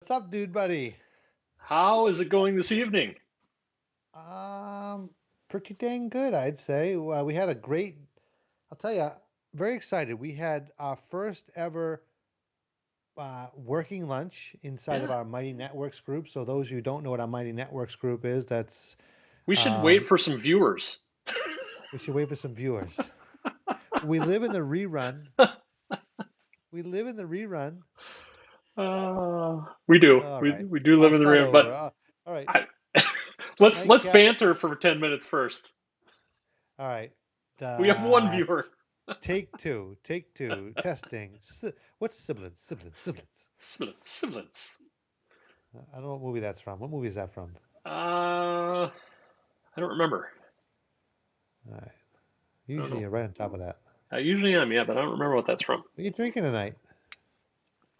What's up, dude, buddy? How is it going this evening? Um, Pretty dang good, I'd say. We had a great, I'll tell you, very excited. We had our first ever working lunch inside of Yeah, our Mighty Networks group. So those who don't know what our Mighty Networks group is, that's we should wait um, for some viewers. we should wait for some viewers. We live in the rerun. We live in the rerun. We do. All We right, we do I'll live in the start room, over. but All right, I, let's Nite let's Cap. banter for 10 minutes first. All right, We have one uh, viewer. take two. Take two. Testing. What's siblings? Siblings. Siblings. Sibilance. I don't know what movie that's from. What movie is that from? I don't remember. All right. I don't Usually know. you're right on top of that. I usually am, yeah, but I don't remember what that's from. What are you drinking tonight?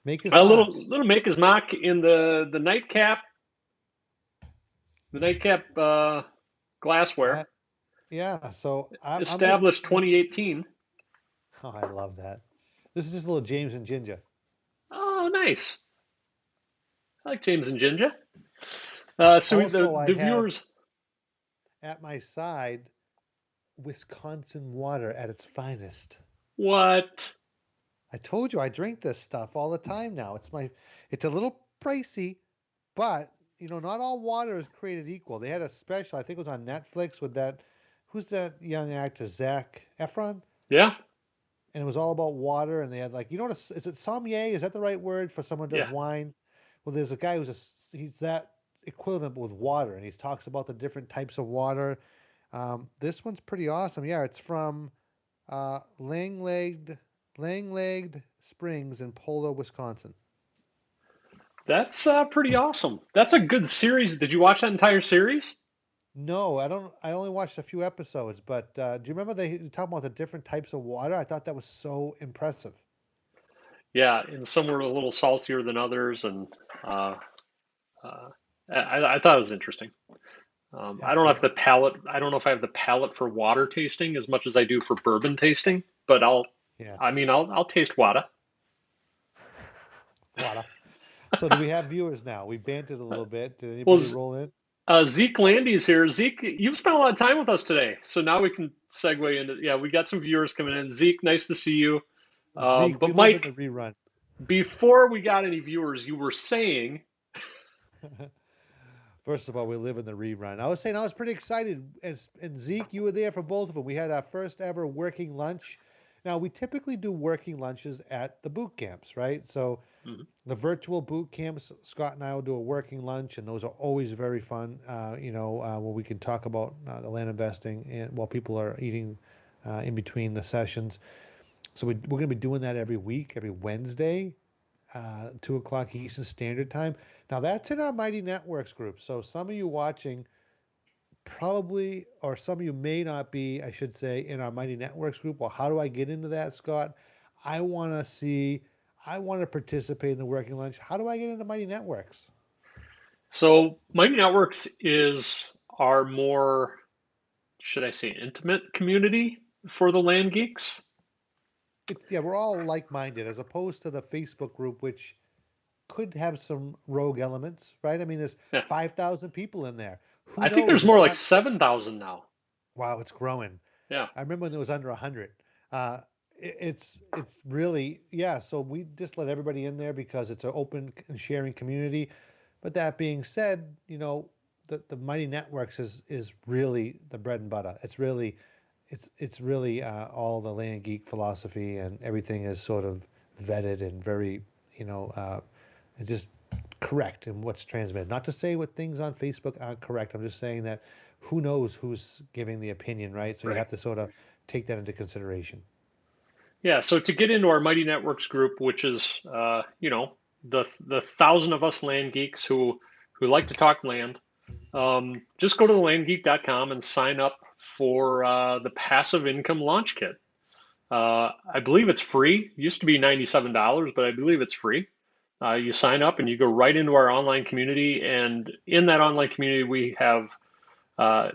Maker's A little Mark. little make his mock in the nightcap, the nightcap glassware, That yeah. So I'm just established 2018. oh I love that. This is just a little James and Ginger. Oh, nice. I like James and Ginger. So Also, I the have viewers, at my side Wisconsin water at its finest. what? I told you I drink this stuff all the time now. It's a little pricey, but not all water is created equal. They had a special, I think it was on Netflix with who's that young actor, Zac Efron? Yeah, And it was all about water. And they had like, is it sommelier? Is that the right word for someone who does yeah. wine? Well, there's a guy he's that equivalent with water, and he talks about the different types of water. This one's pretty awesome. Yeah, it's from uh, Langlegged Langlegged Springs in Polo, Wisconsin. That's pretty awesome. That's a good series. Did you watch that entire series? No, I don't. I only watched a few episodes, but do you remember they talk about the different types of water? I thought that was so impressive. Yeah, and some were a little saltier than others, and uh, uh, I thought it was interesting. I don't have the Absolutely. palate. I don't know if I have the palate for water tasting as much as I do for bourbon tasting, but I'll. Yeah. I mean, I'll taste water. Water. So do we have viewers now? We bantered a little bit. Did Well, anybody roll in? Zeke Landy's here. Zeke, you've spent a lot of time with us today, so now we can segue into. Yeah, we got some viewers coming in. Zeke, nice to see you. Zeke, we But live in the Mike, rerun. before we got any viewers, you were saying, First of all, we live in the rerun. I was saying I was pretty excited. And Zeke, you were there for both of them. We had our first ever working lunch. Now, we typically do working lunches at the boot camps, right? So mhm, the virtual boot camps, Scott and I will do a working lunch, and those are always very fun. Where we can talk about the land investing and while people are eating in between the sessions. So we're going to be doing that every week, every Wednesday, 2 o'clock Eastern Standard Time. Now that's in our Mighty Networks group. So some of you watching probably, or some of you may not be, I should say, in our Mighty Networks group. Well, how do I get into that, Scott? I want to see, I want to participate in the working lunch. How do I get into Mighty Networks? so Mighty Networks is our more, should I say, intimate community for the land geeks. Yeah, we're all like-minded as opposed to the Facebook group, which could have some rogue elements, right? I mean, there's Yeah, 5,000 people in there. Who I think knows? there's It's more like not, 7,000 now. wow, it's growing. Yeah. I remember when there was under 100. It's really, yeah. So we just let everybody in there because it's an open and sharing community. But that being said, the Mighty Networks is really the bread and butter. It's really all the land geek philosophy, and everything is sort of vetted and very, you know, uh, just correct in what's transmitted. Not to say what things on Facebook aren't correct. I'm just saying that who knows who's giving the opinion, right? So you Right. have to sort of take that into consideration. Yeah, so to get into our Mighty Networks group, which is, the thousand of us land geeks who like to talk land, just go to landgeek.com and sign up for the passive income launch kit. I believe it's free. It used to be $97, but I believe it's free. You sign up and you go right into our online community, and in that online community,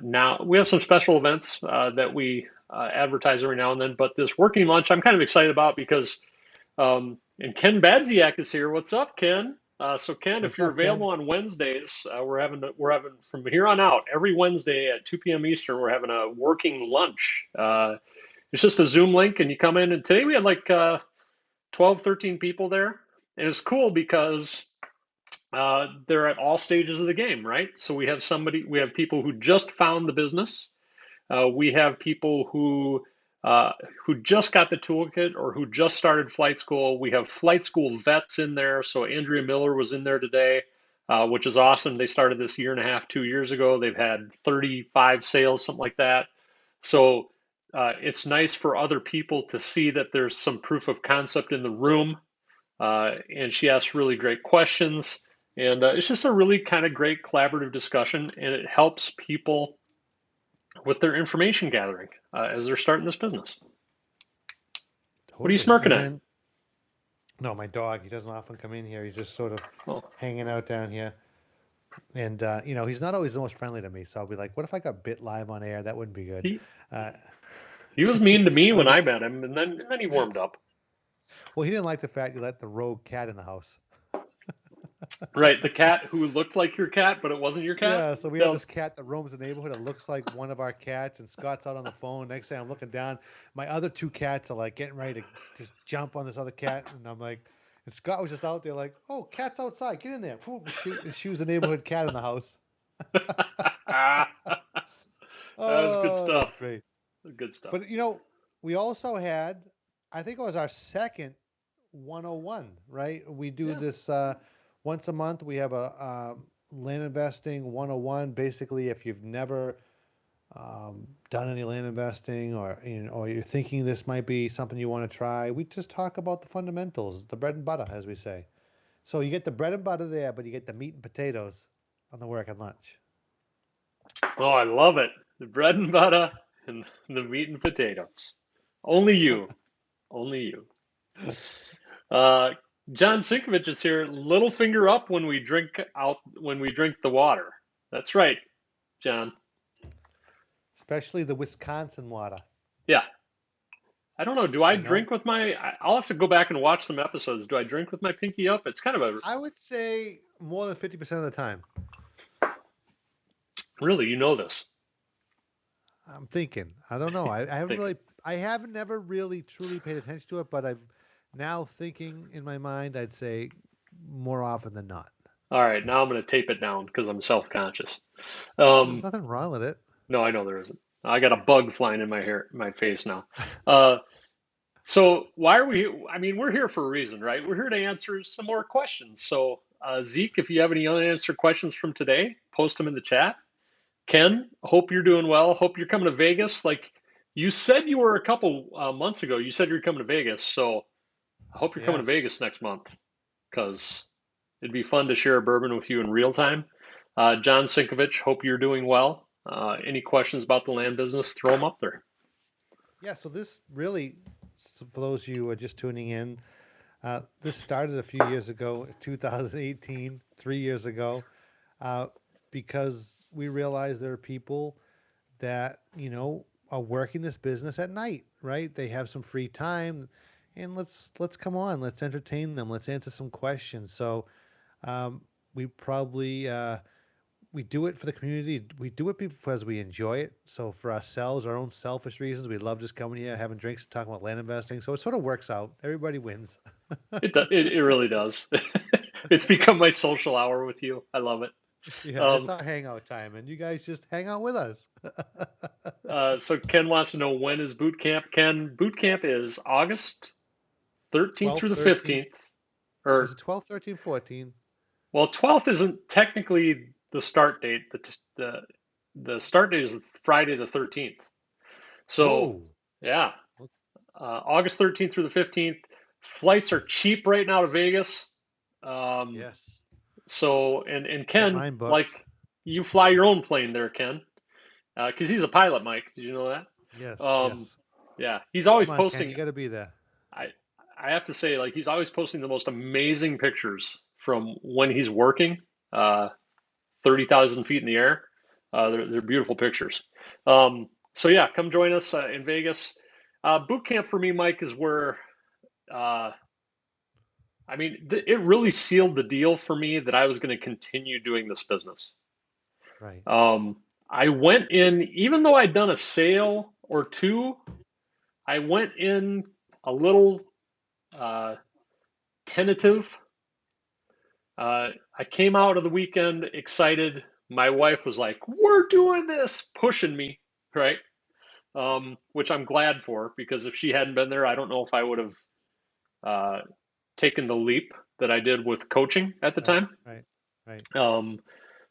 now we have some special events that we advertise every now and then. But this working lunch, I'm kind of excited about because and Ken Badziak is here. What's up, Ken? So Ken, if What's you're up, Ken? available on Wednesdays, we're having from here on out every Wednesday at 2 p.m. Eastern. We're having a working lunch. It's just a Zoom link, and you come in. And today we had like 12, 13 people there, and it's cool because they're at all stages of the game, right? So we have people who just found the business. We have people uh, who just got the toolkit or who just started flight school. We have flight school vets in there. So Andrea Miller was in there today, which is awesome. They started this year and a half, 2 years ago. They've had 35 sales, something like that. So it's nice for other people to see that there's some proof of concept in the room. And she asks really great questions. And it's just a really kind of great collaborative discussion, and it helps people with their information gathering as they're starting this business. What are you Totally. smirking And at? then, no, my dog, he doesn't often come in here. He's just sort of Oh, hanging out down here. And, he's not always the most friendly to me. So I'll be like, what if I got bit live on air? That wouldn't be good. he Uh, he was mean to me I when mean, I met him, and then he warmed up. well, he didn't like the fact you let the rogue cat in the house. Right, the cat who looked like your cat, but it wasn't your cat. Yeah, so we That have was this cat that roams the neighborhood. It looks like one of our cats, and Scott's out on the phone. Next thing I'm looking down, my other two cats are like getting ready to just jump on this other cat, and I'm like, and Scott was just out there like, "Oh, cat's outside, get in there!" Poof, she was a neighborhood cat in the house. that was good Oh, that's stuff. great. Good stuff. But we also had, I think it was our second 101, right? We do Yeah. this once a month. We have a land investing 101. Basically, if you've never done any land investing, or you're thinking this might be something you want to try, we just talk about the fundamentals, the bread and butter, as we say. So you get the bread and butter there, but you get the meat and potatoes on the work and lunch. Oh, I love it. The bread and butter and the meat and potatoes. Only you. Only you. Uh, John Sinkovich is here. Little finger up when we drink the water. That's right, John. Especially the Wisconsin water, Yeah. I don't know. Do I you know? drink with my? I'll have to go back and watch some episodes. Do I drink with my pinky up? It's kind of a I would say more than 50% of the time. really, you know this. I'm thinking. I don't know. I haven't Thinking. really, I haven't never really truly paid attention to it, but I've now thinking in my mind, I'd say more often than not. All right, now I'm going to tape it down because I'm self-conscious. There's Um, nothing wrong with it. no, I know there isn't. I got a bug flying in my face now. Uh, So why are we? I mean, we're here for a reason, right? We're here to answer some more questions. So Zeke, if you have any unanswered questions from today, post them in the chat. Ken, hope you're doing well. Hope you're coming to Vegas. Like you said, you were a couple months ago. You said you're coming to Vegas. So I hope you're coming to Yes. Vegas next month because it'd be fun to share a bourbon with you in real time. John Sinkovich, hope you're doing well. Any questions about the land business? Throw them up there. Yeah. So this really, for those of you who are just tuning in, this started a few years ago, 2018, 3 years ago, uh, because we realized there are people that are working this business at night, right? They have some free time, and let's come on, let's entertain them, let's answer some questions. So um, we probably we do it for the community. We do it because we enjoy it. So for ourselves, our own selfish reasons, we love just coming here, having drinks, and talking about land investing. So it sort of works out. Everybody wins. It really does. It's become my social hour with you. I love it. Yeah, it's Um, our hangout time, and you guys just hang out with us. so Ken wants to know when is boot camp? Ken, boot camp is August 13th 12, through the 13. 15th. Is Or it 12, 13, 14? well, 12th isn't technically the start date. The start date is Friday the 13th. So Whoa. yeah, August 13th through the 15th. Flights are cheap right now to Vegas. Um, Yes. so and Got Ken, mine like booked. you fly your own plane there, Ken. Because he's a pilot, Mike. Did you know that? Yes, Um, yes. yeah, he's always Come on, Ken, posting. you got to be there. I I have to say, like, he's always posting the most amazing pictures from when he's working, uh, 30,000 feet in the air. They're beautiful pictures. So yeah, come join us in Vegas. Boot camp for me, Mike, is where uh, I mean, it really sealed the deal for me that I was going to continue doing this business. Right. Um, I went in, even though I'd done a sale or two, I went in a little uh, tentative. I came out of the weekend excited. My wife was like, "We're doing this," pushing me, right? Which I'm glad for because if she hadn't been there, I don't know if I would have uh, taken the leap that I did with coaching at the Right. time. Right. Right. Um,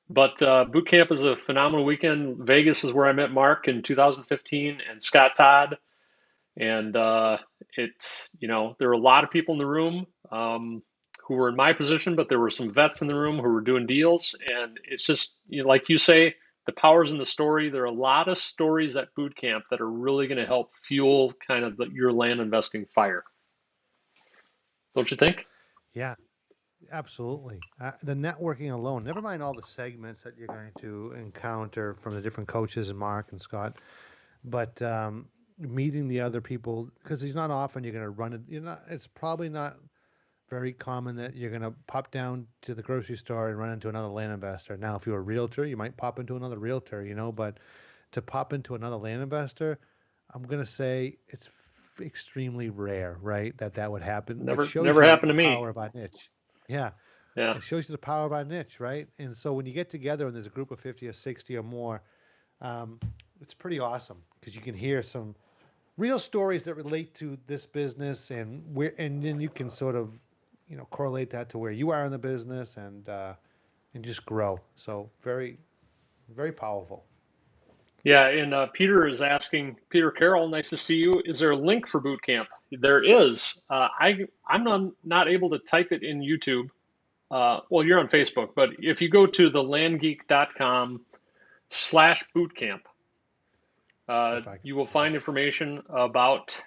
but boot camp is a phenomenal weekend. Vegas is where I met Mark in 2015 and Scott Todd. And it's, there were a lot of people in the room who were in my position, but there were some vets in the room who were doing deals. And it's just, like you say, the power's in the story. There are a lot of stories at boot camp that are really going to help fuel kind of your land investing fire. Don't you think? Yeah. Absolutely. The networking alone, never mind all the segments that you're going to encounter from the different coaches and Mark and Scott, but meeting the other people, because it's not often you're going to run it. You're not. It's probably not very common that you're going to pop down to the grocery store and run into another land investor. Now, if you're a realtor, you might pop into another realtor, but to pop into another land investor, I'm going to say it's extremely rare, right? That would happen, which shows Never you happened the to power me. of our niche. Yeah, Yeah. it shows you the power of our niche, right? And so when you get together and there's a group of 50 or 60 or more, um, it's pretty awesome because you can hear some real stories that relate to this business and then you can sort of, correlate that to where you are in the business and just grow. So very, very powerful. Yeah, and Peter is asking, Peter Carroll, nice to see you. Is there a link for boot camp? There is. I'm not able to type it in YouTube. Well, you're on Facebook, but if you go to the landgeek.com/bootcamp, See if I can you will find find it. information uh, about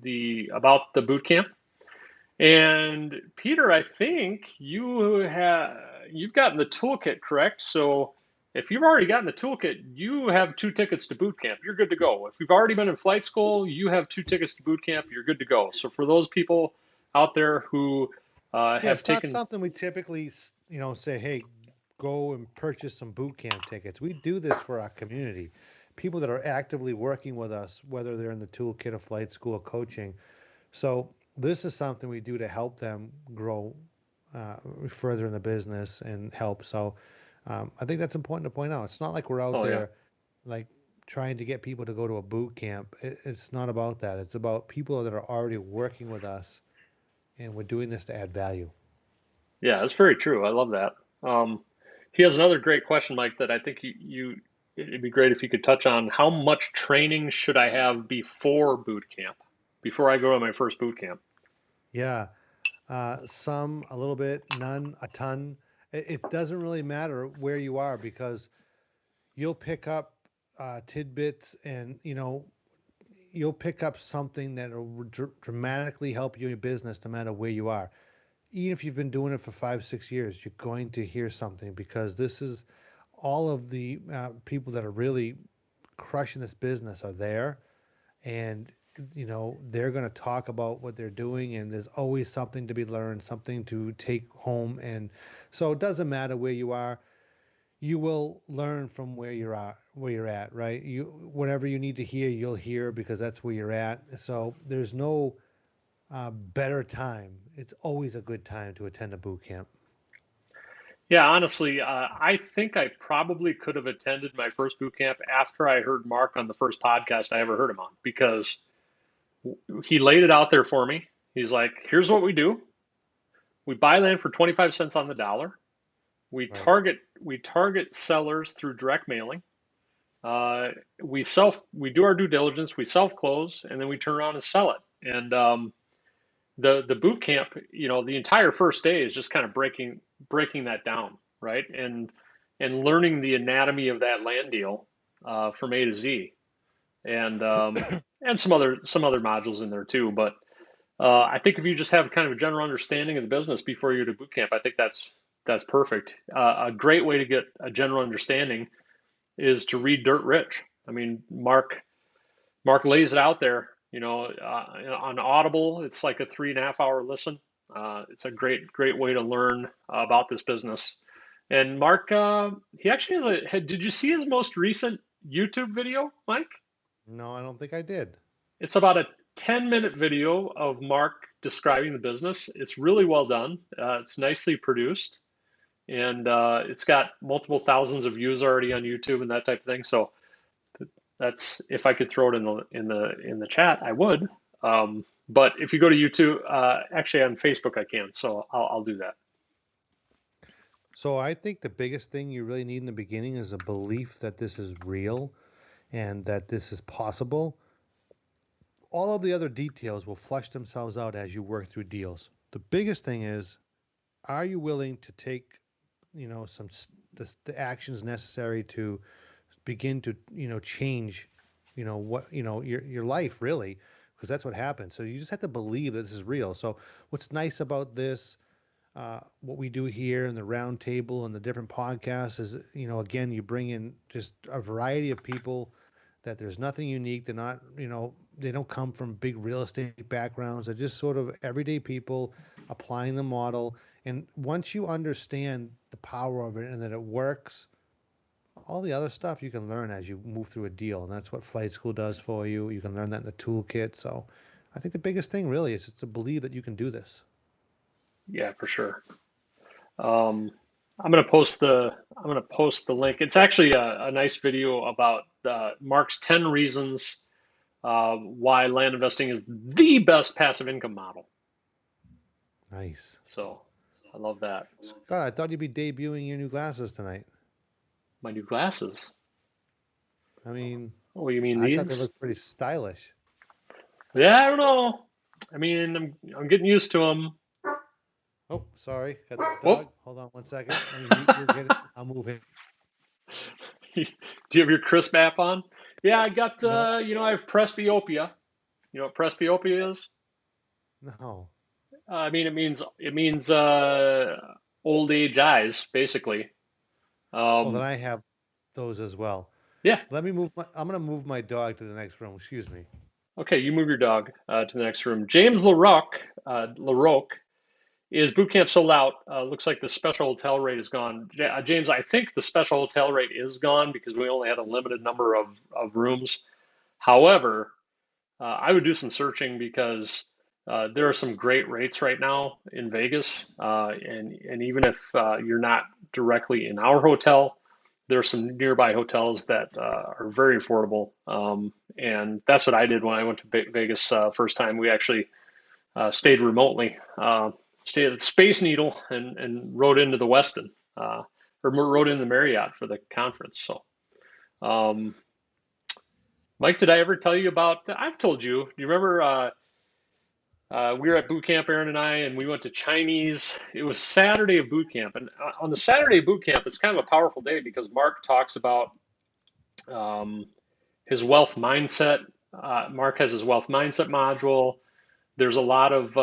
the boot camp. And Peter, I think you've gotten the toolkit, correct? So if you've already gotten the toolkit, you have two tickets to boot camp. You're good to go. If you've already been in flight school, you have two tickets to boot camp. You're good to go. So for those people out there who Yeah, have it's not taken, something we typically, say, hey, go and purchase some boot camp tickets. We do this for our community. People that are actively working with us, whether they're in the toolkit of flight school or coaching. So this is something we do to help them grow further in the business and help. So I think that's important to point out. It's not like we're out oh yeah, there like trying to get people to go to a boot camp. It's not about that. It's about people that are already working with us, and we're doing this to add value. yeah, that's very true. I love that. Um, he has another great question, Mike, that I think it'd be great if you could touch on. How much training should I have before boot camp, before I go to my first boot camp? Yeah, some a little bit, none, a ton. It doesn't really matter where you are because you'll pick up tidbits and you'll pick up something that will dramatically help you in your business no matter where you are. Even if you've been doing it for 5, 6 years, you're going to hear something because this is all of the people that are really crushing this business are there, and they're going to talk about what they're doing, and there's always something to be learned, something to take home, and so it doesn't matter where you are. You will learn from where you're at, right? Whatever you need to hear, you'll hear because that's where you're at. So there's no better time. It's always a good time to attend a boot camp. Yeah, honestly, I think I probably could have attended my first boot camp after I heard Mark on the first podcast I ever heard him on because he laid it out there for me. He's like, here's what we do. We buy land for 25 cents on the dollar. Right. We target sellers through direct mailing. Uh, we do our due diligence, we self close, and then we turn around and sell it. And the boot camp, the entire first day is just kind of breaking that down, right? And learning the anatomy of that land deal from A to Z, and some other modules in there too. But I think if you just have kind of a general understanding of the business before you go to boot camp, I think that's perfect. A great way to get a general understanding is to read Dirt Rich. I mean, Mark lays it out there. On Audible, it's like a 3.5 hour listen. It's a great way to learn about this business. And Mark, he actually did you see his most recent YouTube video, Mike? No, I don't think I did. It's about a 10-minute video of Mark describing the business. It's really well done. It's nicely produced, and it's got multiple thousands of views already on YouTube and that type of thing. So that's if I could throw it in the chat, I would. But if you go to YouTube, actually on Facebook, I can. So I'll do that. So I think the biggest thing you really need in the beginning is a belief that this is real and that this is possible. All of the other details will flush themselves out as you work through deals. The biggest thing is, are you willing to take, the actions necessary to begin to, change, your life really, because that's what happens. So you just have to believe that this is real. So what's nice about this, what we do here in the round table and the different podcasts is, again, you bring in just a variety of people that there's nothing unique. They're not, they don't come from big real estate backgrounds. They're just sort of everyday people applying the model. And once you understand the power of it and that it works, all the other stuff you can learn as you move through a deal. And that's what Flight School does for you. You can learn that in the toolkit. So I think the biggest thing really is just to believe that you can do this. Yeah, for sure. Um, I'm gonna post the link. It's actually a nice video about Mark's 10 reasons why land investing is the best passive income model. Nice. So I love that. Scott, I thought you'd be debuting your new glasses tonight. My new glasses. I mean, Oh, you mean I thought they these? looked pretty stylish. Yeah, I don't know. I mean, I'm getting used to them. Oh, sorry. Got the Oh, dog. Hold on one second. Let me mute you again. I'll move it. do you have your crisp app on? Yeah, I got. No, I have presbyopia. You know what presbyopia is? no. I mean, it means old age eyes, basically. Oh, then Um, I have those as well. yeah. I'm gonna move my dog to the next room. Excuse me. Okay, you move your dog to the next room. James LaRoque is boot camp sold out? Looks like the special hotel rate is gone. James, I think the special hotel rate is gone because we only had a limited number of rooms. However, I would do some searching because there are some great rates right now in Vegas, and even if you're not directly in our hotel, there are some nearby hotels that are very affordable. And that's what I did when I went to Vegas first time. We actually stayed remotely, stayed at the Space Needle, and rode into the Westin, or rode in the Marriott for the conference. So, um, Mike, did I ever tell you about? I've told you. Do you remember? We were at boot camp, Aaron and I, and we went to Chinese. It was Saturday of boot camp, and on the Saturday of boot camp, it's kind of a powerful day because Mark talks about um, his wealth mindset. Mark has his wealth mindset module. There's a lot of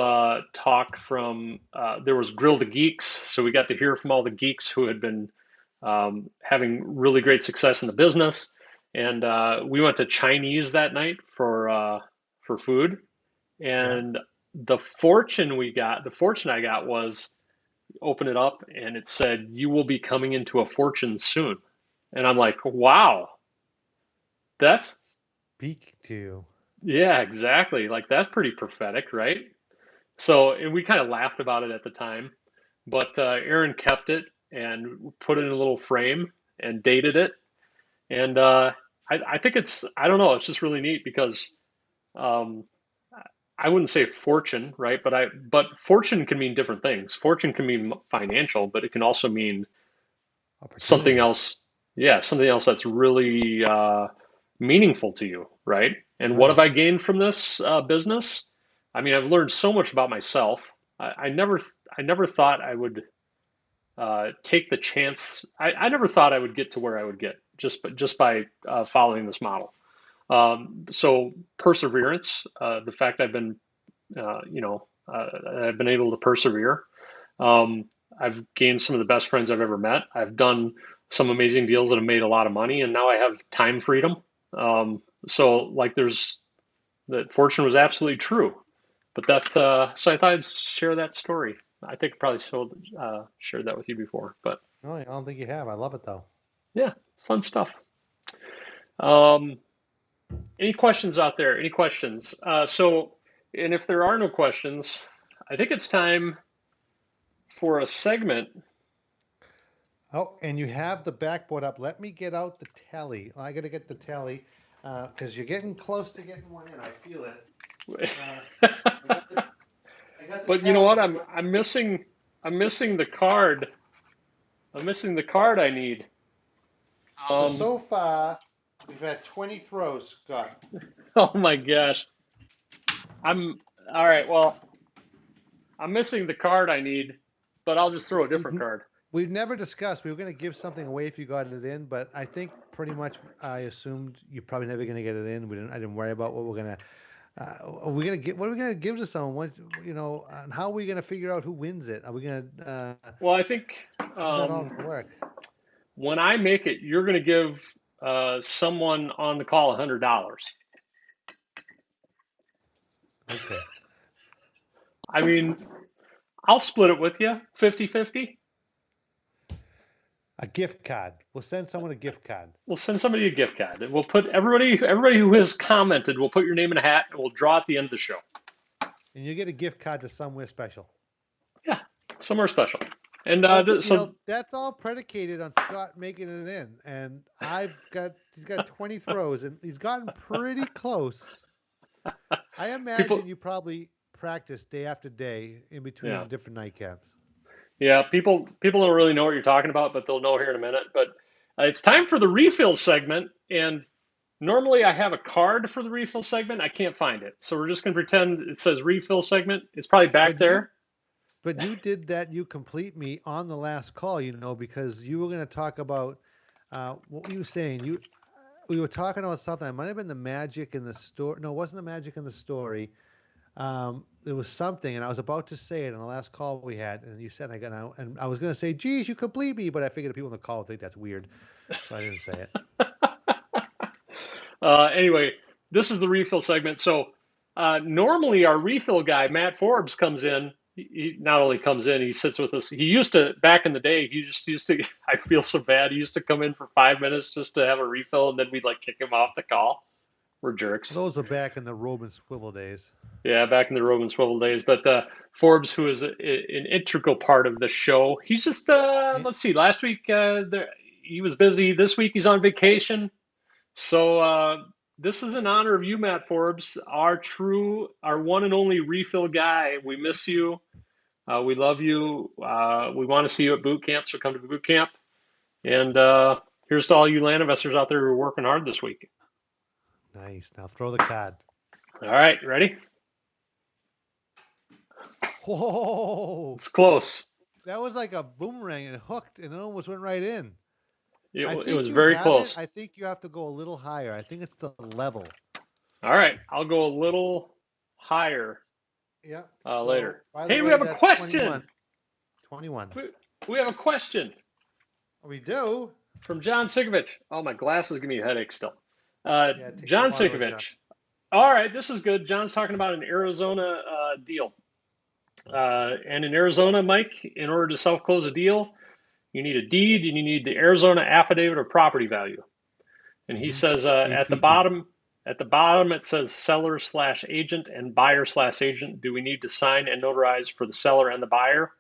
talk from. There was Grill the Geeks, so we got to hear from all the geeks who had been having really great success in the business. And we went to Chinese that night for food, Yeah. and the fortune I got was open it up and it said you will be coming into a fortune soon, and I'm like, wow, that's Speak to. yeah, exactly. Like that's pretty prophetic, right? So, and we kind of laughed about it at the time, but Aaron kept it and put it in a little frame and dated it, and I think I don't know, it's just really neat because um, I wouldn't say fortune, right? But fortune can mean different things. Fortune can mean financial, but it can also mean something Opportunity. else. Yeah, something else that's really meaningful to you, right? And what have Right. I gained from this business? I mean, I've learned so much about myself. I never thought I would take the chance. I never thought I would get to where I would get just by following this model. So perseverance, the fact I've been able to persevere. Um, I've gained some of the best friends I've ever met. I've done some amazing deals that have made a lot of money, and now I have time freedom. So like there's that fortune was absolutely true. But that's so I thought I'd share that story. I think I probably shared that with you before, but No, I don't think you have. I love it though. yeah, fun stuff. Um, any questions out there? Any questions? And if there are no questions, I think it's time for a segment. Oh, and you have the backboard up. Let me get out the tally. I got to get the tally because you're getting close to getting one in. I feel it. Uh, I got the, I got the But you know tally what? board. I'm missing the card. I'm missing the card I need. So Um, so far we've had 20 throws, Scott. oh my gosh. I'm all right. Well, I'm missing the card I need, but I'll just throw a We've different card. we've never discussed. We were going to give something away if you got it in, but I think pretty much I assumed you're probably never going to get it in. I didn't worry about what we're going to. Are we gonna get? What are we gonna give to someone? What, and how are we gonna figure out who wins it? Are we gonna? Well, I think How's that all gonna work? when I make it, you're going to give someone on the call $100. Okay. I mean, I'll split it with you, 50-50. A gift card. We'll send someone a gift card. We'll send somebody a gift card, and we'll put everybody who has commented. We'll put your name in a hat, and we'll draw at the end of the show. And you get a gift card to somewhere special. Yeah, somewhere special. And But so that's all predicated on Scott making it in. And he's got 20 throws, and he's gotten pretty close. I imagine people, you probably practice day after day in yeah, between different nightcaps. yeah, people don't really know what you're talking about, but they'll know here in a minute. But it's time for the refill segment, and normally I have a card for the refill segment. I can't find it, so we're just going to pretend it says refill segment. It's probably back But you there. But you did that, you complete me on the last call, because you were going to talk about what were you saying? We were talking about something. It might have been the magic in the story. No, it wasn't the magic in the story. There was something, and I was about to say it on the last call we had, and you said I got out, and I was going to say, "Geez, you complete me," but I figured the people on the call would think that's weird, so I didn't say it. Anyway, this is the refill segment. So normally our refill guy, Matt Forbes, comes in. He not only comes in, he sits with us. He used to, back in the day, he just used to, I feel so bad. He used to come in for 5 minutes just to have a refill, and then we'd like kick him off the call. We're jerks. Those are back in the Roman swivel days. Yeah, back in the Roman swivel days. But Forbes, who is an integral part of the show, he's just, Yeah. let's see, last week he was busy. This week he's on vacation. So this is in honor of you, Matt Forbes, our one and only refill guy. We miss you. We love you. We want to see you at boot camp, so come to boot camp. And here's to all you land investors out there who are working hard this week. Nice. Now throw the card. All right, ready? Whoa! It's close. That was like a boomerang and hooked, and it almost went right in. I It think was you very have it. close. I think you have to go a little higher. I think it's the level. All right, I'll go a little higher Yeah. So, later. by the Hey, we way, have a that's question. 21. 21. We have a question We do. from John Sikovich. Oh, my glasses give me a headache still. Yeah, it takes a John while to adjust. Sikovich. All right, this is good. John's talking about an Arizona deal. And in Arizona, Mike, in order to self-close a deal, you need a deed and you need the Arizona affidavit of property value. And he says APP. at the bottom it says seller slash agent and buyer slash agent. Do we need to sign and notarize for the seller and the buyer?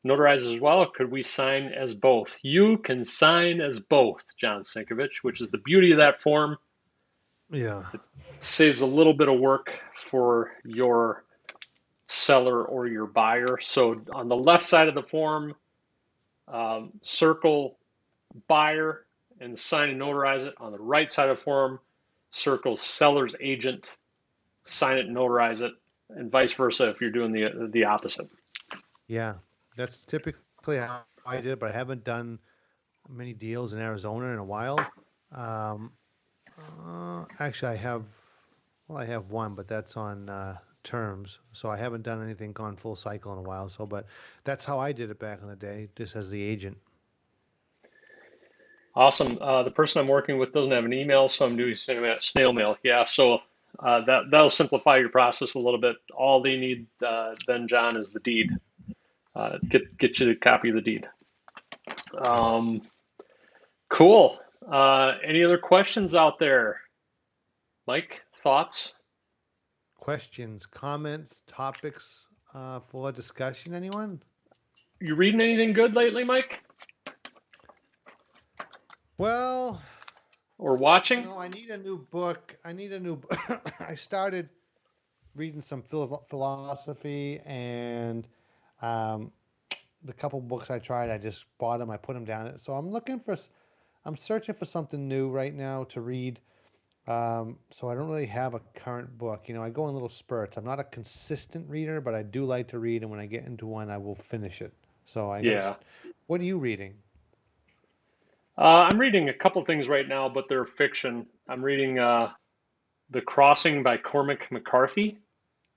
Notarize as well? Or could we sign as both? You can sign as both, John Sinkovich, which is the beauty of that form. Yeah. It saves a little bit of work for your seller or your buyer. So on the left side of the form, circle buyer and sign and notarize it. On the right side of the form, circle seller's agent, sign it and notarize it, and vice versa if you're doing the opposite. Yeah. That's typically how I did it, but I haven't done many deals in Arizona in a while. Um, actually, I have one, but that's on terms. So I haven't done anything gone full cycle in a while. So, but that's how I did it back in the day, just as the agent. Awesome. The person I'm working with doesn't have an email, so I'm doing snail mail. Yeah, so that'll simplify your process a little bit. All they need then, John, is the deed. Get you a copy of the deed. Nice. Cool. Any other questions out there? Mike, thoughts? Questions, comments, topics for discussion, anyone? You reading anything good lately, Mike? Well, Or watching? I need a new book. I started reading some philosophy, and um, the couple books I tried, I just bought them. I put them down. So I'm searching for something new right now to read. So I don't really have a current book. I go in little spurts. I'm not a consistent reader, but I do like to read, and when I get into one, I will finish it. So Yeah. What are you reading? I'm reading a couple things right now, but they're fiction. I'm reading The Crossing by Cormac McCarthy.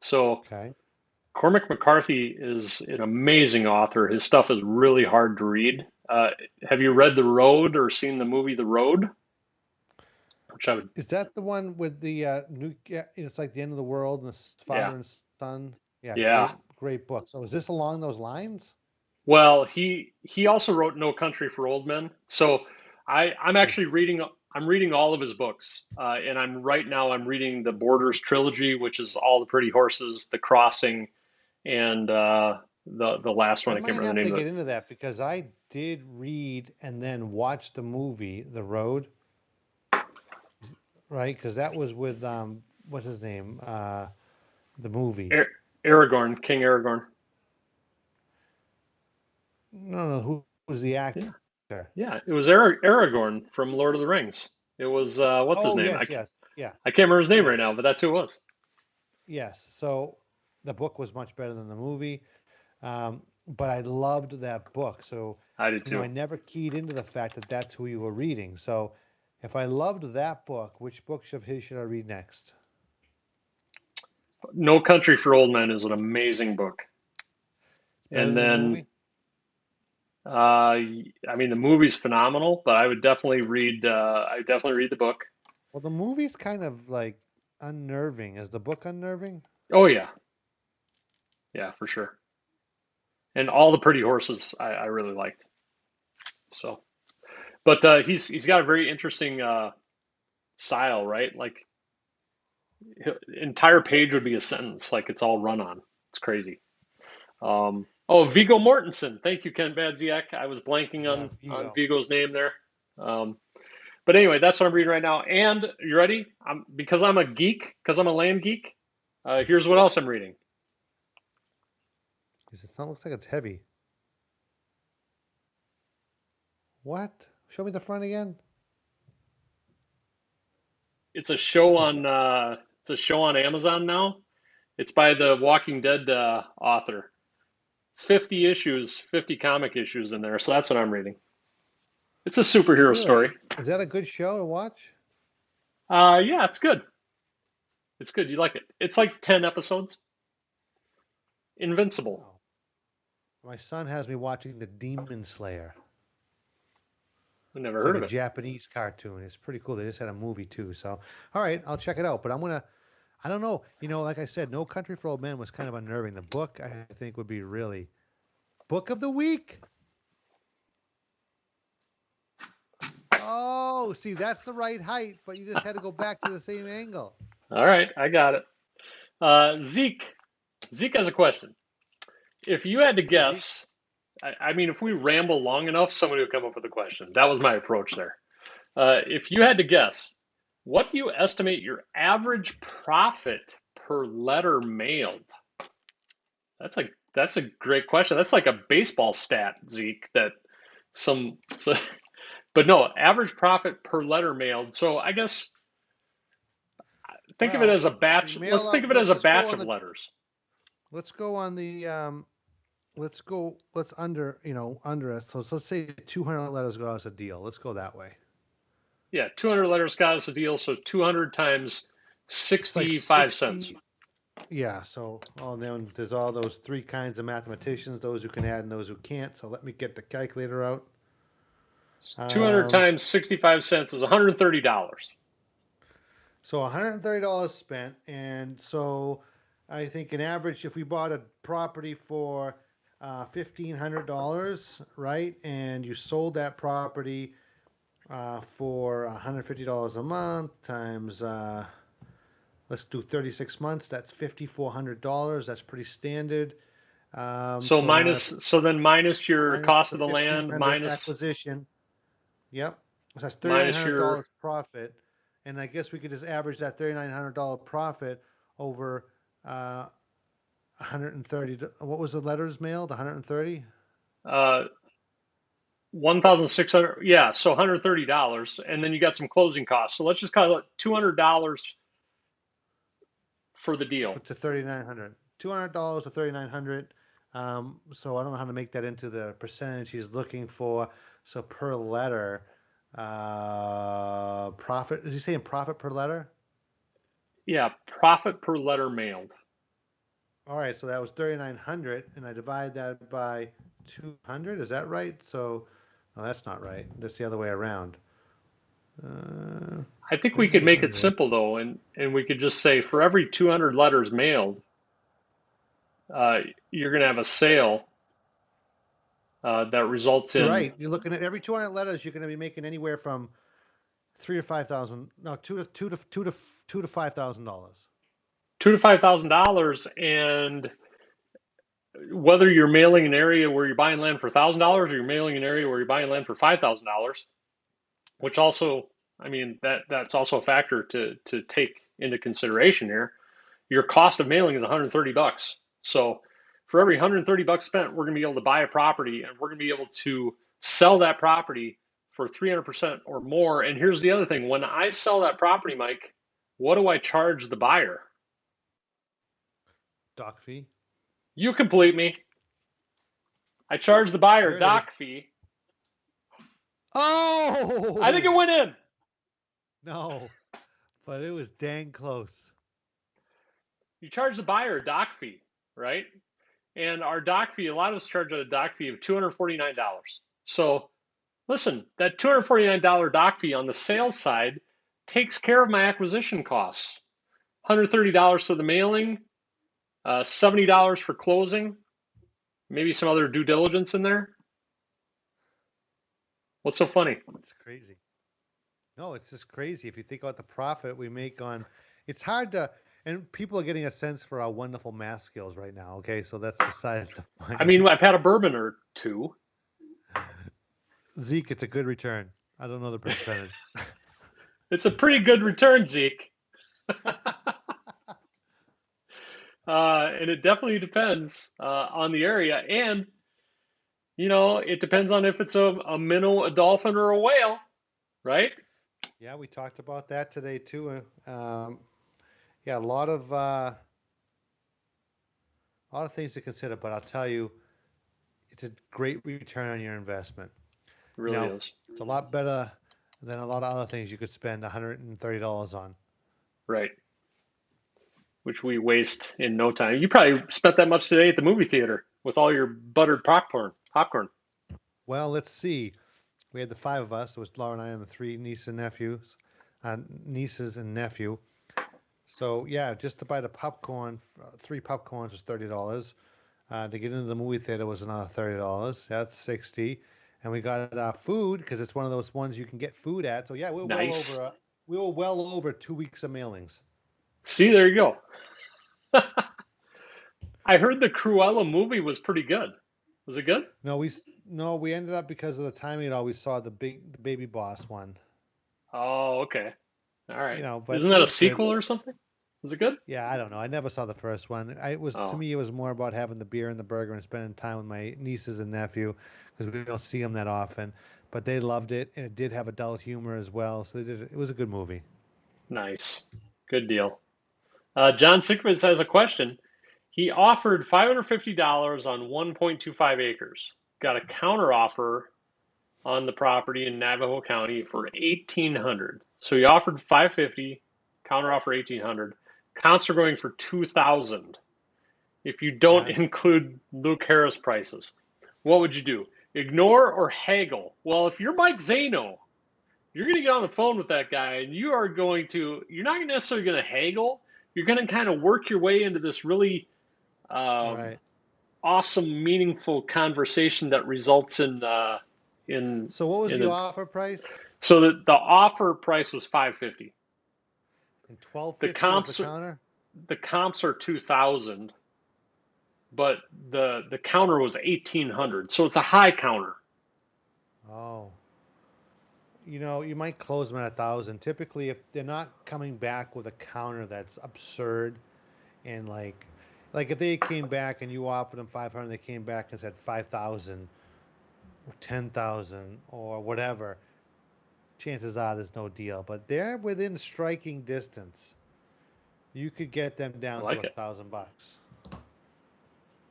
So Okay. Cormac McCarthy is an amazing author. His stuff is really hard to read. Have you read The Road or seen the movie The Road? Which I would, Is that the one with the new? Yeah, it's like the end of the world and the yeah, father and son. Yeah, yeah. great book. So is this along those lines? Well, he also wrote No Country for Old Men. So I'm Oof. actually reading. I'm reading all of his books, and I'm reading the Borders trilogy, which is All the Pretty Horses, The Crossing, and the last I one. I can't might remember have the to name of get it. into that because I did read and then watch the movie The Road, right? Because that was with what's his name? The movie. Aragorn, King Aragorn. No, no, who was the actor? Yeah, yeah. It was Aragorn from Lord of the Rings. It was what's his Oh, name? yes, yes, yeah, I can't remember his name right now, yes, but that's who it was. yes. So the book was much better than the movie. But I loved that book. So, I did I too. never keyed into the fact that that's who you were reading. So, if I loved that book, which books of his should I read next? No Country for Old Men is an amazing book. It's better And than the then movie? I mean, the movie's phenomenal, but I would definitely read the book. Well, the movie's kind of like unnerving. Is the book unnerving? Oh yeah, yeah, for sure. And All the Pretty Horses, I really liked. So, but he's got a very interesting style, right? Like entire page would be a sentence, like it's all run on. It's crazy. Oh, Viggo Mortensen. Thank you, Ken Badziak. I was blanking Yeah, on Vigo. Viggo's name there. Um, but anyway, that's what I'm reading right now. And you ready? Because I'm a geek, because I'm a land geek. Here's what else I'm reading. It looks like it's heavy. What? Show me the front again. It's a show Is on Amazon now. It's by the Walking Dead author. 50 issues, 50 comic issues in there. So that's what I'm reading. It's a superhero story. really? Is that a good show to watch? Yeah, it's good. It's good. You like it. It's like 10 episodes. Invincible. Oh, my son has me watching The Demon Slayer. I never It's like heard a of it. Japanese cartoon. It's pretty cool. They just had a movie too. So, all right, I'll check it out. But I don't know. Like I said, No Country for Old Men was kind of unnerving. The book, I think, would be really book of the week. Oh, see, that's the right height, but you just had to go back to the same angle. All right, I got it. Zeke. Zeke has a question. If you had to Hey, Zeke. guess, I mean, if we ramble long enough, somebody will come up with a question. That was my approach there. If you had to guess, what do you estimate your average profit per letter mailed? That's a great question. That's like a baseball stat, Zeke. That some, so, but no, average profit per letter mailed. So I guess think of it Well, as a if you batch. Let's mail think out, of it as a let's go batch on of the, letters. let's go on the, let's under it. So let's say 200 letters go as a deal. Let's go that way. Yeah, 200 letters got us a deal. So 200 times It's like 65 cents. 60. Yeah, so then there's all those three kinds of mathematicians, those who can add and those who can't. So let me get the calculator out. 200 Um, times 65 cents is $130. So $130 spent, and so I think an average, if we bought a property for $1,500, right, and you sold that property for $150 a month times, let's do 36 months, that's $5,400. That's pretty standard. So So now minus, that's so then minus your minus cost the of the land, 1,500 acquisition. Yep. So that's minus your, $3,900 profit. And I guess we could just average that $3,900 profit over 130. What was the letters mailed? 130? uh, 1,600, yeah, so $130, and then you got some closing costs. So let's just call it $200 for the deal. To 3,900. $200 to 3,900. So I don't know how to make that into the percentage he's looking for. So per letter, profit. Is he saying profit per letter? Yeah, profit per letter mailed. All right, so that was 3,900, and I divide that by 200. Is that right? So, no, that's not right. That's the other way around. Uh, I think we could make it 3,900. simple though, and we could just say for every 200 letters mailed, you're going to have a sale that results in Right. You're looking at every 200 letters, you're going to be making anywhere from 3 to 5,000. No, two to $5,000. $2,000 to $5,000, and whether you're mailing an area where you're buying land for $1,000 or you're mailing an area where you're buying land for $5,000, which also, I mean, that's also a factor to take into consideration here. Your cost of mailing is 130 bucks. So for every 130 bucks spent, we're going to be able to buy a property and we're going to be able to sell that property for 300% or more. And here's the other thing. When I sell that property, Mike, what do I charge the buyer? Doc fee. You complete me. I charge the buyer There it is. doc fee. I think it Oh! went in. No, but it was dang close. You charge the buyer a doc fee, right? And our doc fee, a lot of us charge a doc fee of $249. So listen, that $249 doc fee on the sales side takes care of my acquisition costs. $130 for the mailing, $70 for closing, maybe some other due diligence in there. What's so funny? It's crazy. No, it's just crazy if you think about the profit we make on. It's hard to, and people are getting a sense for our wonderful math skills right now. Okay, so that's besides the I point. mean, I've had a bourbon or two. Zeke, it's a good return. I don't know the percentage. It's a pretty good return, Zeke. And it definitely depends on the area. And, it depends on if it's a minnow, a dolphin, or a whale, right? Yeah, we talked about that today too. Yeah, a lot of things to consider, but I'll tell you, it's a great return on your investment. It You really know, is. it's a lot better than a lot of other things you could spend $130 on. Right. Which we waste in no time. You probably spent that much today at the movie theater with all your buttered popcorn. Popcorn. Well, let's see. We had the five of us. It was Laura and I and the three nieces and nephew. So yeah, just to buy the popcorn, three popcorns was $30. To get into the movie theater was another $30. That's 60. And we got food because it's one of those ones you can get food at. So yeah, Nice. we were well over 2 weeks of mailings. See, there you go. I heard the Cruella movie was pretty good. Was it good? No, we ended up because of the timing. It all we saw the Baby Boss one. Oh, okay. All right. But Isn't it that a was good. sequel or something? Was it good? Yeah, I don't know. I never saw the first one. It was to Oh, me, it was more about having the beer and the burger and spending time with my nieces and nephew because we don't see them that often. But they loved it, and it did have adult humor as well. So it was a good movie. nice. Good deal. John Sickman has a question. He offered $550 on 1.25 acres. Got a counter offer on the property in Navajo County for 1,800. So he offered 550, counter offer 1,800. Counts are going for 2,000 if you don't Yeah, include Luke Harris prices. What would you do? Ignore or haggle? Well, if you're Mike Zano, you're going to get on the phone with that guy, and you're not necessarily going to haggle. You're going to kind of work your way into this really um, Right. awesome, meaningful conversation that results in So what was in the a. offer price? So the offer price was 550. And The 1250 was the comps counter? the comps are 2,000, but the counter was 1,800. So it's a high counter. Oh. You might close them at 1,000. Typically, if they're not coming back with a counter that's absurd and like if they came back and you offered them 500, they came back and said 5,000 or 10,000 or whatever, chances are there's no deal. But they're within striking distance. You could get them I down to like it. $1,000.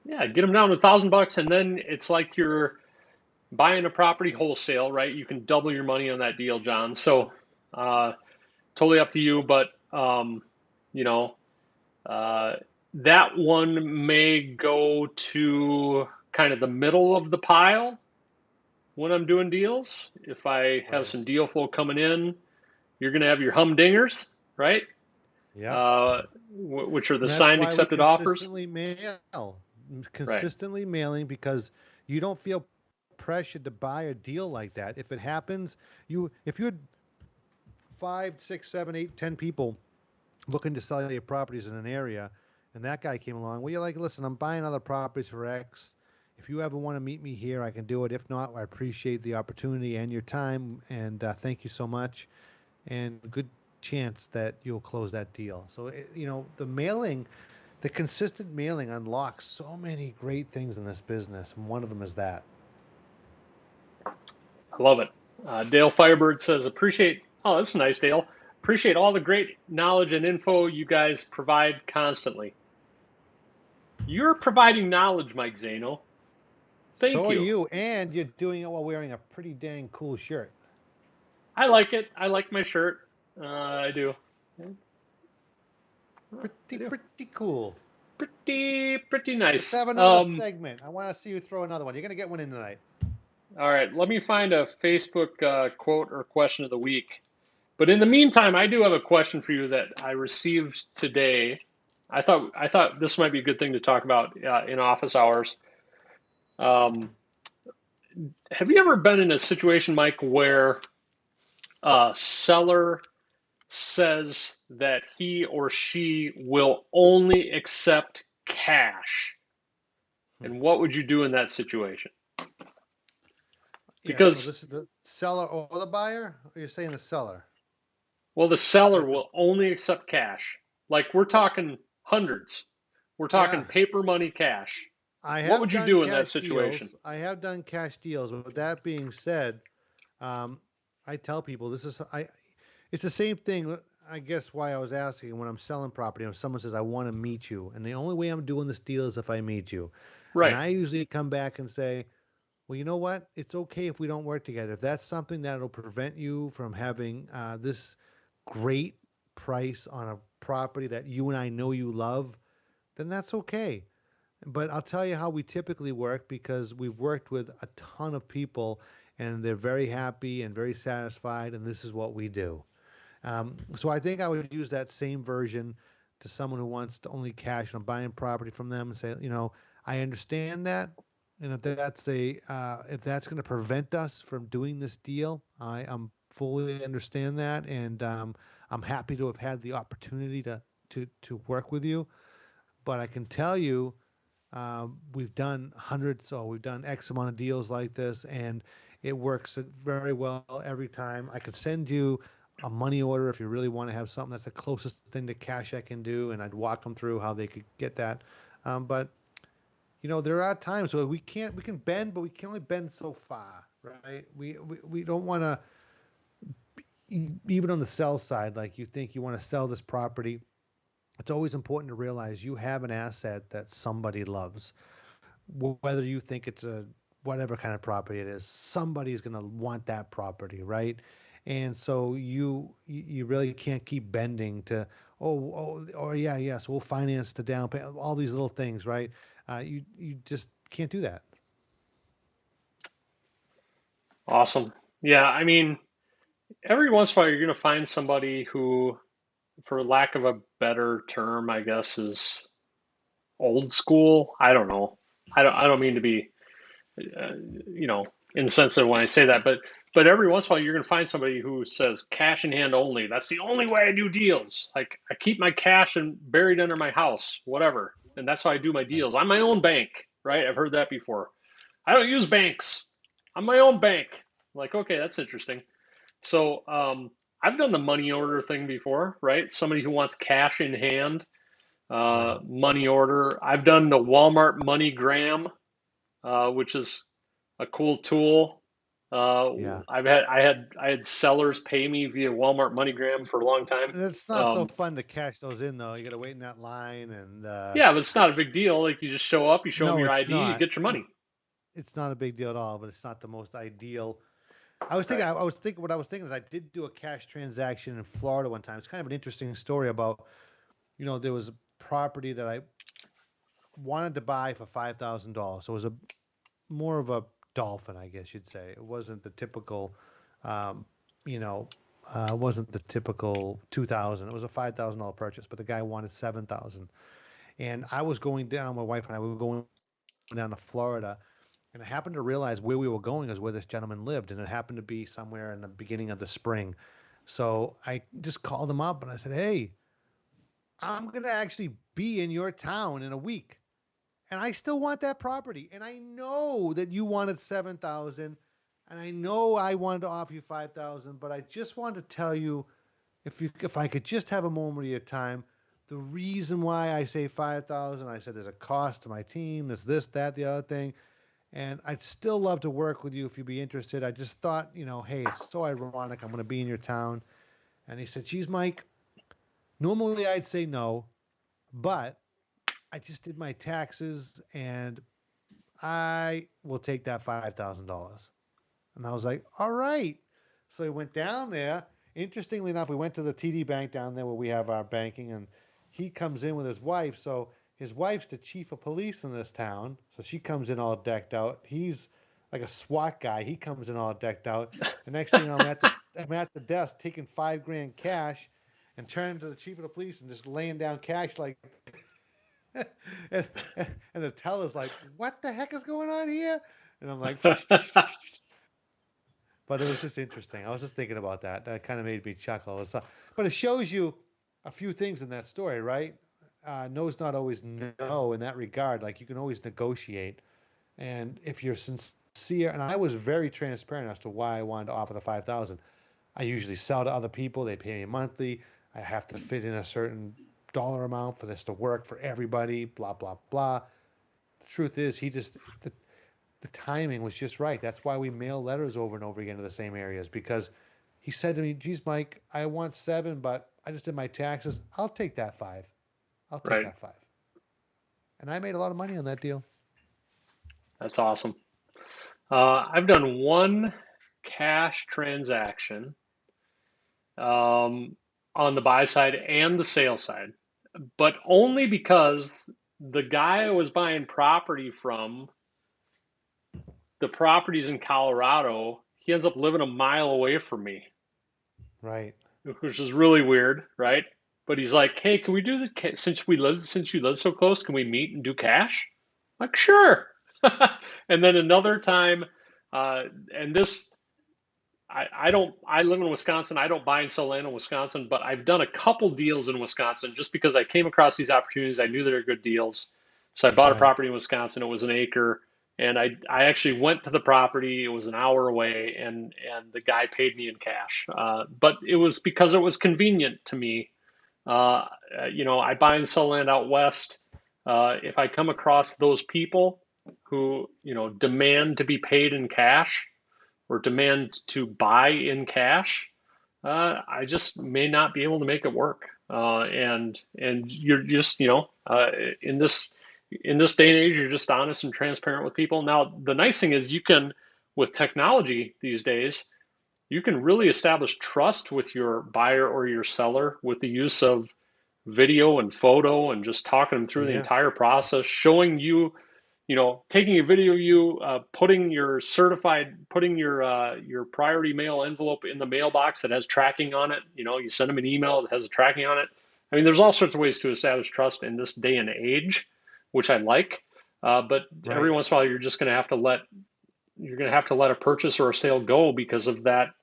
Yeah, get them down to $1,000, and then it's like you're buying a property wholesale, right? You can double your money on that deal, John. So uh, totally up to you, but you know uh, that one may go to kind of the middle of the pile when I'm doing deals. If I have Right. some deal flow coming in, you're going to have your humdingers, right? Yep. Uh, which are the And that's signed why we accepted offers, consistently mail. right? Consistently mailing because you don't feel pressured to buy a deal like that. If it happens, if you had five, six, seven, eight, 10 people looking to sell your properties in an area, and that guy came along, well, you're like, listen, I'm buying other properties for X. If you ever want to meet me here, I can do it. If not, I appreciate the opportunity and your time, and thank you so much. And good chance that you'll close that deal. So, the mailing, the consistent mailing unlocks so many great things in this business, and one of them is that. I love it. Dale Firebird says, appreciate, oh, that's nice, Dale. Appreciate all the great knowledge and info you guys provide constantly. You're providing knowledge, Mike Zano. So Thank are you. you, and you're doing it while wearing a pretty dang cool shirt. I like it. I like my shirt. I do. I Pretty, do. pretty cool. Pretty Let's nice. have another segment. I want to see you throw another one. You're going to get one in tonight. All right. Let me find a Facebook quote or question of the week. But in the meantime, I do have a question for you that I received today. I thought this might be a good thing to talk about in office hours. Um, have you ever been in a situation, Mike, where a seller says that he or she will only accept cash? Hmm. And what would you do in that situation? Yeah, so Because, this is the seller or the buyer? Or you're saying the seller? well, the seller That's a, will only accept cash. Like we're talking hundreds. We're talking yeah. paper money cash. I What have would you done do in that cash situation? deals. I have done cash deals. But with that being said, um, I tell people this is I. It's the same thing. I guess why I was asking when I'm selling property. If someone says I want to meet you, and the only way I'm doing this deal is if I meet you, and Right. I usually come back and say, well, you know what? It's okay if we don't work together. If that's something that'll prevent you from having this great price on a property that you and I know you love, then that's okay. But I'll tell you how we typically work because we've worked with a ton of people and they're very happy and very satisfied, and this is what we do. So I think I would use that same version to someone who wants to only cash and I'm buying property from them and say, I understand that. And if that's going to prevent us from doing this deal, I'm fully understand that, and I'm happy to have had the opportunity to work with you. But I can tell you, we've done hundreds, or we've done X amount of deals like this, and it works very well every time. I could send you a money order if you really want to have something that's the closest thing to cash I can do, and I'd walk them through how they could get that. But there are times where we can bend, but we can only bend so far, right? We don't want to, even on the sell side, like you think you want to sell this property. It's always important to realize you have an asset that somebody loves, whether you think it's a whatever kind of property it is, somebody's going to want that property, right? And so you really can't keep bending to, oh yeah, yeah, so we'll finance the down payment, all these little things, right? You just can't do that. Awesome. Yeah, I mean, every once in a while you're going to find somebody who, for lack of a better term, I guess, is old school. I don't know. I don't mean to be, uh, you know, insensitive when I say that, but every once in a while you're going to find somebody who says cash in hand only. That's the only way I do deals. Like I keep my cash and buried under my house, whatever, and that's how I do my Right. deals. I'm my own bank, right? I've heard that before. I don't use banks. I'm my own bank. Like, okay, that's interesting. So I've done the money order thing before, right? Somebody who wants cash in hand, Right. money order. I've done the Walmart MoneyGram, which is a cool tool. Yeah. I had sellers pay me via Walmart MoneyGram for a long time. It's not so Um, fun to cash those in though. You got to wait in that line, and yeah, but it's not a big deal. Like you just show up, you show them no, your it's ID, you not. get your money. It's not a big deal at all, but it's not the most ideal. I was thinking, Right. what I was thinking is I did do a cash transaction in Florida one time. It's kind of an interesting story about, there was a property that I wanted to buy for $5,000. So it was a more of a dolphin, I guess you'd say. It wasn't the typical, um, you know, wasn't the typical 2,000. It was a $5,000 purchase, but the guy wanted 7,000. And I was going down, my wife and I we were going down to Florida, and I happened to realize where we were going is where this gentleman lived, and it happened to be somewhere in the beginning of the spring. So I just called him up and I said, "Hey, I'm gonna actually be in your town in a week, and I still want that property, and I know that you wanted 7,000, and I know I wanted to offer you 5,000, but I just wanted to tell you if I could just have a moment of your time." The reason why I say 5,000, I said there's a cost to my team, there's this, that, the other thing, and I'd still love to work with you if you'd be interested. I just thought, hey, it's so ironic. I'm going to be in your town. And he said, "Geez, Mike, normally I'd say no, but I just did my taxes and I will take that $5,000." And I was like, "All right." So we went down there. Interestingly enough, we went to the TD Bank down there where we have our banking, and he comes in with his wife. So his wife's the chief of police in this town. So she comes in all decked out. He's like a SWAT guy. He comes in all decked out. The next thing you know, I'm at the desk taking 5 grand cash and turning to the chief of the police and just laying down cash like and, and the teller's like, "What the heck is going on here?" And I'm like, but it was just interesting. I was just thinking about that. That kind of made me chuckle. But it shows you a few things in that story, right? No's not always no in that regard. Like you can always negotiate, and if you're sincere, and I was very transparent as to why I wanted to offer the 5,000. I usually sell to other people. They pay me monthly. I have to fit in a certain dollar amount for this to work for everybody. Blah blah blah. The truth is, the timing was just right. That's why we mail letters over and over again to the same areas because he said to me, "Geez, Mike, I want 7, but I just did my taxes. I'll take that 5. I'll take Right. that 5." And I made a lot of money on that deal. That's awesome. I've done one cash transaction um, on the buy side and the sale side, but only because the guy I was buying property from, the property's in Colorado. He ends up living a mile away from me, Right. which is really weird, right? But he's like, "Hey, can we do the since you live so close, can we meet and do cash?" I'm like, sure. And then another time, uh, and this I don't I live in Wisconsin. I don't buy and sell land in Wisconsin, but I've done a couple deals in Wisconsin just because I came across these opportunities. I knew they were good deals. So I bought a Right. property in Wisconsin. It was an acre. And I actually went to the property. It was an hour away, and the guy paid me in cash. But it was because it was convenient to me. Uh, I buy and sell land out west. If I come across those people who, demand to be paid in cash, or demand to buy in cash, I just may not be able to make it work. And you're just in this day and age, you're just honest and transparent with people. Now, the nice thing is you can, with technology these days, you can really establish trust with your buyer or your seller with the use of video and photo and just talking them through the Yeah. entire process, showing you taking a video of you putting your priority mail envelope in the mailbox that has tracking on it. You send them an email that has a tracking on it. I mean, there's all sorts of ways to establish trust in this day and age, which I like. But every Right. once in a while, you're going to have to let a purchase or a sale go because of that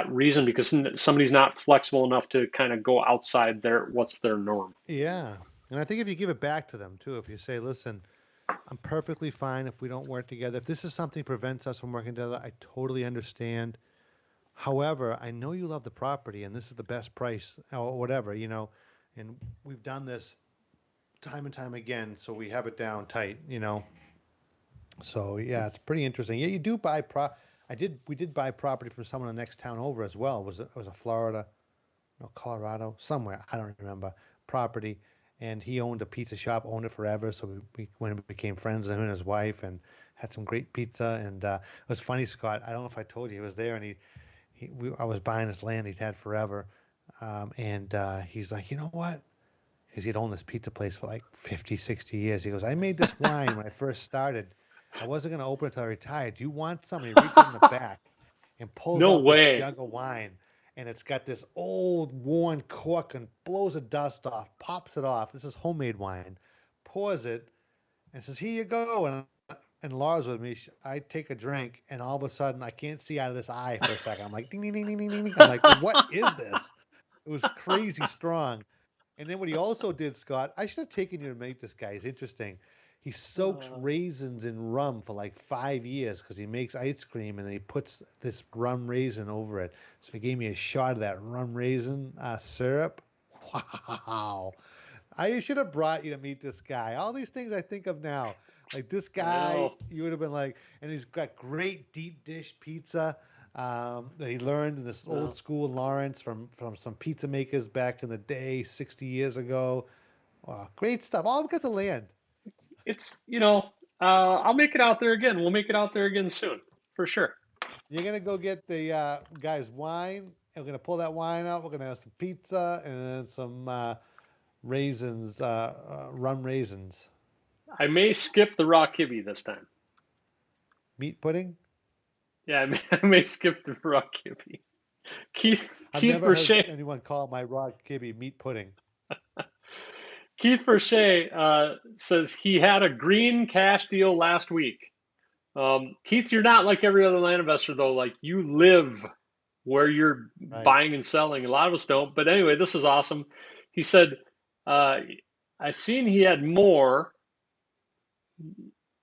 reason, because somebody's not flexible enough to kind of go outside what's their norm. Yeah. And I think if you give it back to them too, if you say, listen, I'm perfectly fine if we don't work together. If this is something that prevents us from working together, I totally understand. However, I know you love the property and this is the best price or whatever, and we've done this time and time again, so we have it down tight. So yeah, it's pretty interesting. Yeah, you do buy we did buy property from someone in the next town over as well. It was a Florida, no, Colorado, somewhere, I don't remember, property. And he owned a pizza shop, owned it forever. So we went and became friends, him and his wife, and had some great pizza. And it was funny, Scott. I don't know if I told you, he was there, and I was buying his land he'd had forever. And he's like, you know what? Because he'd owned this pizza place for like 50, 60 years. He goes, I made this wine when I first started. I wasn't going to open it until I retired. Do you want some? And he reaches in the back and pulls No out this way. jug of wine, and it's got this old worn cork and blows the dust off, pops it off. This is homemade wine, pours it, and says, "Here you go." And Laura's with me. I take a drink, and all of a sudden, I can't see out of this eye for a second. I'm like, ding, ding, ding, ding, ding, ding, ding. I'm like, what is this? It was crazy strong. And then what he also did, Scott, I should have taken you to meet this guy. He's interesting. He soaks Uh, raisins in rum for like 5 years because he makes ice cream and then he puts this rum raisin over it. So he gave me a shot of that rum raisin syrup. Wow. I should have brought you to meet this guy. All these things I think of now. Like this I guy, know. you would have been like, and he's got great deep dish pizza that he learned in this old No. school Lawrence from some pizza makers back in the day, 60 years ago. Wow, great stuff. All because of land. I'll make it out there again. We'll make it out there again soon, for sure. You're gonna go get the guy's wine. And we're gonna pull that wine out. We're gonna have some pizza and then some raisins, rum raisins, I may skip the raw kibby this time. meat pudding. Yeah, I may skip the raw kibby. Keith I've Keith never heard Verche anyone call my raw kibby meat pudding. Keith Verche says he had a green cash deal last week. Keith, you're not like every other land investor though. Like you live where you're Right. buying and selling. A lot of us don't. But anyway, this is awesome. He said, uh, I seen he had more,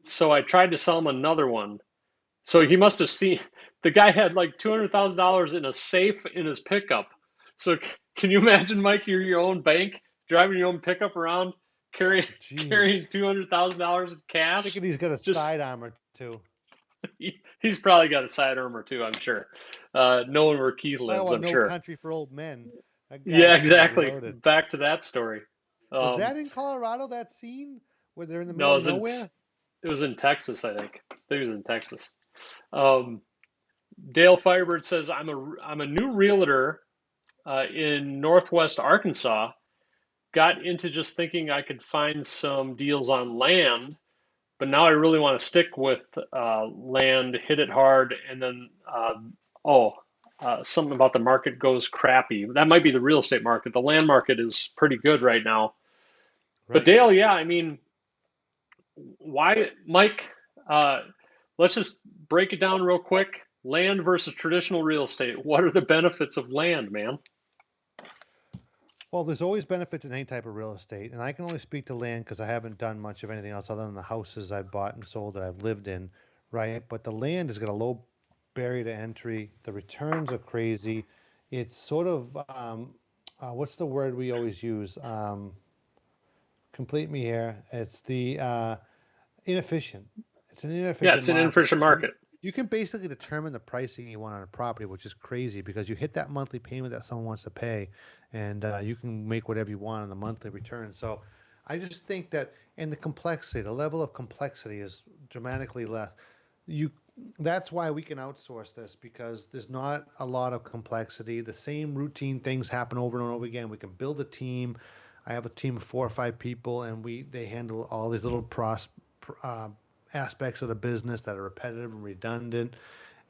so I tried to sell him another one. So he must have seen the guy had like $200,000 in a safe in his pickup. So can you imagine, Mike? You're your own bank, driving your own pickup around, carrying Jeez. carrying $200,000 in cash. Thinking he's got a Just side armor too. he's probably got a sidearm or two, I'm sure. Knowing where Keith Talk lives, about I'm no sure. country for old men. That Yeah, guy's fully exactly. loaded. Back to that story. Was Um, that in Colorado, that scene where they're in the no, middle of nowhere? it was in Texas, I think. I think it was in Texas. Um, Dale Firebird says, I'm a new realtor in Northwest Arkansas. Got into just thinking I could find some deals on land, but now I really want to stick with land, hit it hard, and then oh, something about the market goes crappy. That might be the real estate market. The land market is pretty good right now. But Right. Dale, yeah, I mean, why, Mike? Uh, let's just break it down real quick. Land versus traditional real estate. What are the benefits of land, man? Well, there's always benefits in any type of real estate, and I can only speak to land because I haven't done much of anything else other than the houses I've bought and sold that I've lived in, right? But the land has got a low barrier to entry. The returns are crazy. It's sort of what's the word we always use? Complete me here. It's the inefficient. It's an Yeah, inefficient it's an market. inefficient So you market. you can basically determine the pricing you want on a property, which is crazy because you hit that monthly payment that someone wants to pay, and you can make whatever you want on the monthly return. So I just think that, and the complexity, the level of complexity is dramatically less. You, that's why we can outsource this because there's not a lot of complexity. The same routine things happen over and over again. We can build a team. I have a team of 4 or 5 people, and they handle all these little aspects of the business that are repetitive and redundant.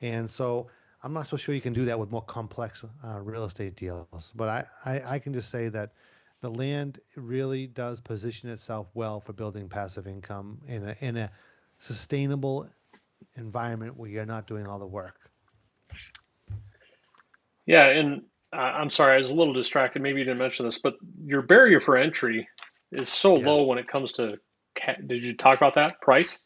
And so I'm not so sure you can do that with more complex real estate deals. But I can just say that the land really does position itself well for building passive income in a sustainable environment where you're not doing all the work. Yeah, and I'm sorry, I was a little distracted. Maybe you didn't mention this, but your barrier for entry is so Yeah, low when it comes to, did you talk about that price?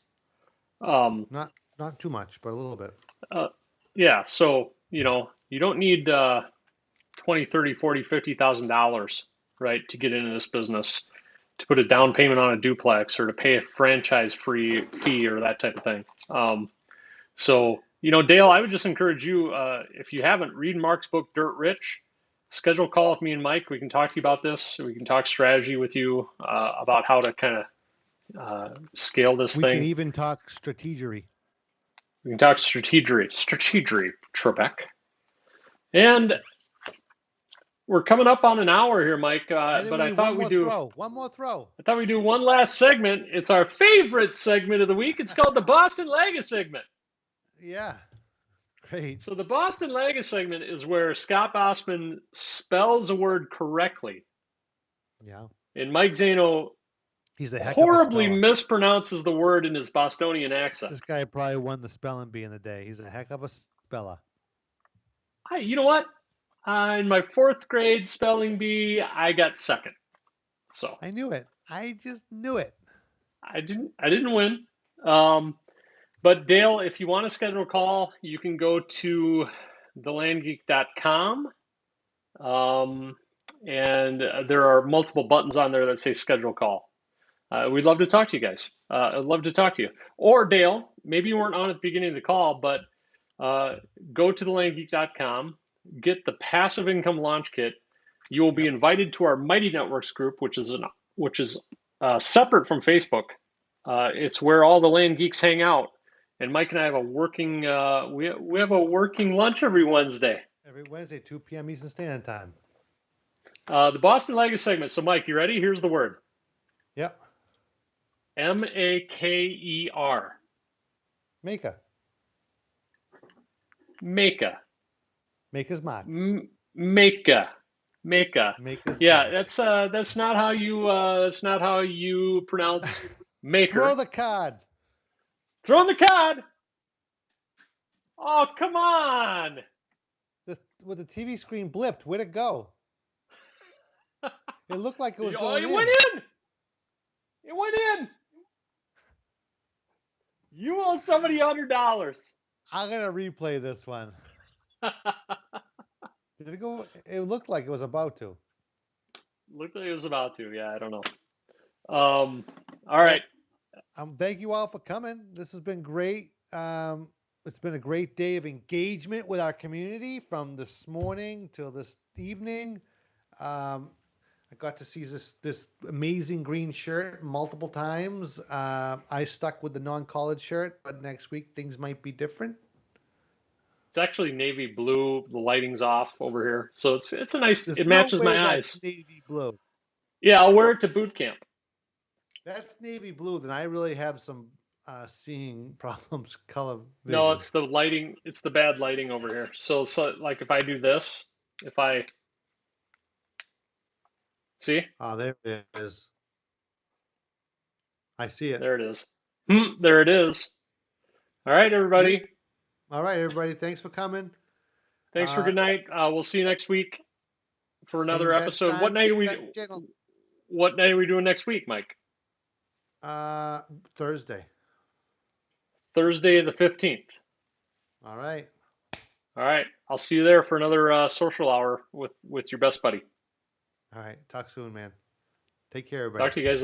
Um, not too much, but a little bit. uh, yeah, so, you don't need 20, 30, 40, $50,000, right, to get into this business, to put a down payment on a duplex or to pay a franchise free fee or that type of thing. So, Dale, I would just encourage you, if you haven't, read Mark's book, Dirt Rich. Schedule a call with me and Mike. We can talk to you about this. We can talk strategy with you about how to kind of scale this We can thing. even talk strategery. We can talk strategery, Trebek. And we're coming up on an hour here, Mike. But I thought we do. One more throw. I thought we'd do one last segment. It's our favorite segment of the week. It's called the Boston Laga segment. Yeah, great. So the Boston Laga segment is where Scott Bossman spells a word correctly, Yeah, and Mike Zano he's a heck of a horribly speller. mispronounces the word in his Bostonian accent. This guy probably won the spelling bee in the day. He's a heck of a speller. You know what? In my fourth grade spelling bee, I got second. So I knew it. I just knew it. I didn't win. But Dale, if you want to schedule a call, you can go to thelandgeek.com. Um, and there are multiple buttons on there that say schedule call. We'd love to talk to you guys. I'd love to talk to you. Or Dale, maybe you weren't on at the beginning of the call, but go to thelandgeek.com, get the passive income launch kit. You will be Yep. invited to our Mighty Networks group, which is separate from Facebook. It's where all the land geeks hang out. And Mike and I have a working we have a working lunch every Wednesday. Every Wednesday, 2 p.m. Eastern Standard Time. The Boston Lager segment. So Mike, you ready? Here's the word. Yep. Maker. Maker. Maker. Maker's mark. Maker. Maker's Yeah, mark. that's not how you pronounce maker. Throw the card. Throw the card. Oh, come on. With the TV screen blipped, where'd it go? It looked like it was going it in. went in. It went in. You owe somebody $100. I'm gonna replay this one. Did it go? It looked like it was about to. Looked like it was about to. Yeah, I don't know. All right. Thank you all for coming. This has been great. It's been a great day of engagement with our community from this morning till this evening. I got to see this amazing green shirt multiple times. I stuck with the non-college shirt, but next week things might be different. It's actually navy blue. The lighting's off over here, so it's a nice. There's It no matches way my that's eyes. navy blue. Yeah, I'll wear it to boot camp. That's navy blue. Then I really have some seeing problems, color vision. No, it's the lighting. It's the bad lighting over here. So like if I do this, if I see, Oh, there it is. I see it. there it is. There it is. All right, everybody. Great. All right, everybody. Thanks for coming. Thanks for good night. We'll see you next week for another episode. Time, What night are we? What night are we doing next week, Mike? Thursday. Thursday the 15th. All right. All right. I'll see you there for another social hour with your best buddy. All right. Talk soon, man. Take care, everybody. Talk to you guys later.